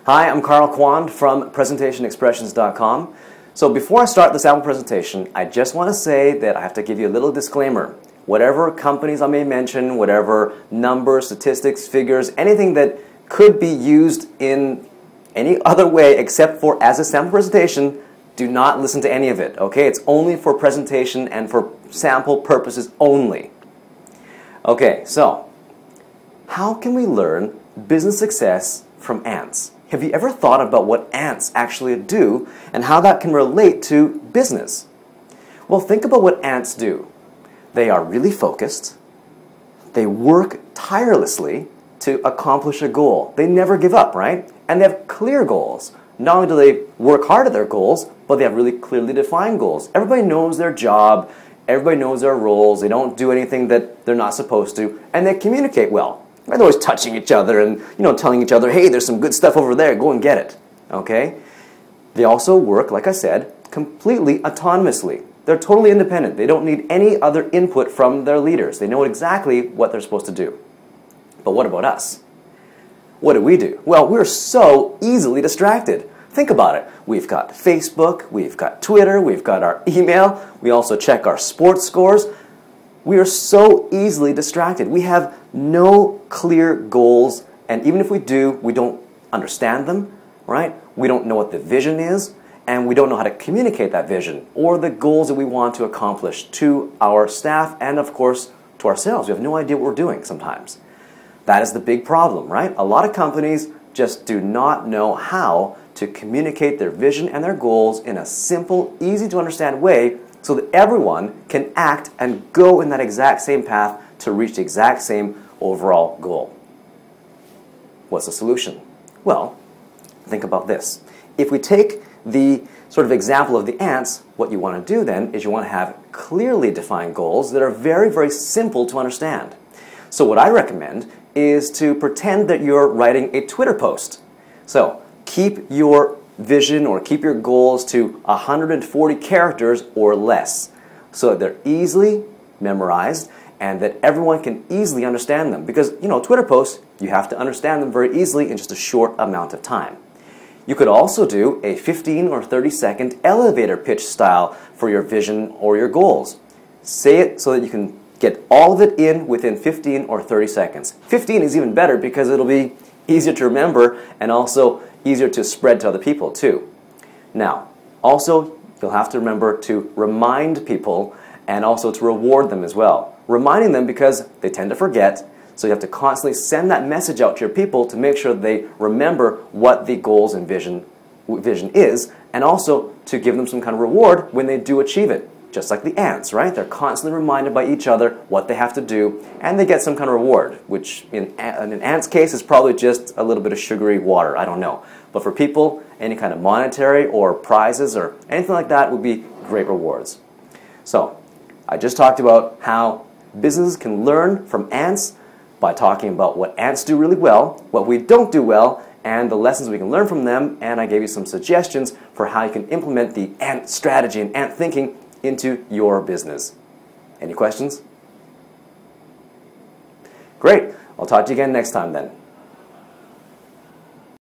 Hi, I'm Carl Kwon from PresentationExpressions.com. So before I start the sample presentation, I just want to say that I have to give you a little disclaimer. Whatever companies I may mention, whatever numbers, statistics, figures, anything that could be used in any other way except for as a sample presentation, do not listen to any of it, okay? It's only for presentation and for sample purposes only. Okay, so how can we learn business success from ants? Have you ever thought about what ants actually do and how that can relate to business? Well, think about what ants do. They are really focused. They work tirelessly to accomplish a goal. They never give up, right? And they have clear goals. Not only do they work hard at their goals, but they have really clearly defined goals. Everybody knows their job. Everybody knows their roles. They don't do anything that they're not supposed to, and they communicate well. They're always touching each other and telling each other, hey, there's some good stuff over there, go and get it. Okay? They also work, like I said, completely autonomously. They're totally independent. They don't need any other input from their leaders. They know exactly what they're supposed to do. But what about us? What do? Well, we're so easily distracted. Think about it. We've got Facebook, we've got Twitter, we've got our email, we also check our sports scores. We are so easily distracted. We have no clear goals, and even if we do, we don't understand them, right? We don't know what the vision is, and we don't know how to communicate that vision or the goals that we want to accomplish to our staff and, of course, to ourselves. We have no idea what we're doing sometimes. That is the big problem, right? A lot of companies just do not know how to communicate their vision and their goals in a simple, easy to understand way so that everyone can act and go in that exact same path to reach the exact same overall goal. What's the solution? Well, think about this. If we take the sort of example of the ants, what you want to do then is you want to have clearly defined goals that are very, very simple to understand. So what I recommend is to pretend that you're writing a Twitter post. So keep your vision or keep your goals to 140 characters or less so that they're easily memorized and that everyone can easily understand them. Because, Twitter posts, you have to understand them very easily in just a short amount of time. You could also do a 15 or 30-second elevator pitch style for your vision or your goals. Say it so that you can get all of it in within 15 or 30 seconds. 15 is even better because it'll be easier to remember and also easier to spread to other people too. Now, also you'll have to remember to remind people and also to reward them as well. Reminding them because they tend to forget, so you have to constantly send that message out to your people to make sure they remember what the goals and vision is, and also to give them some kind of reward when they do achieve it. Just like the ants, right? They're constantly reminded by each other what they have to do, and they get some kind of reward, which in an ant's case is probably just a little bit of sugary water, I don't know. But for people, any kind of monetary or prizes or anything like that would be great rewards. So, I just talked about how businesses can learn from ants by talking about what ants do really well, what we don't do well, and the lessons we can learn from them, and I gave you some suggestions for how you can implement the ant strategy and ant thinking into your business. Any questions? Great. I'll talk to you again next time then.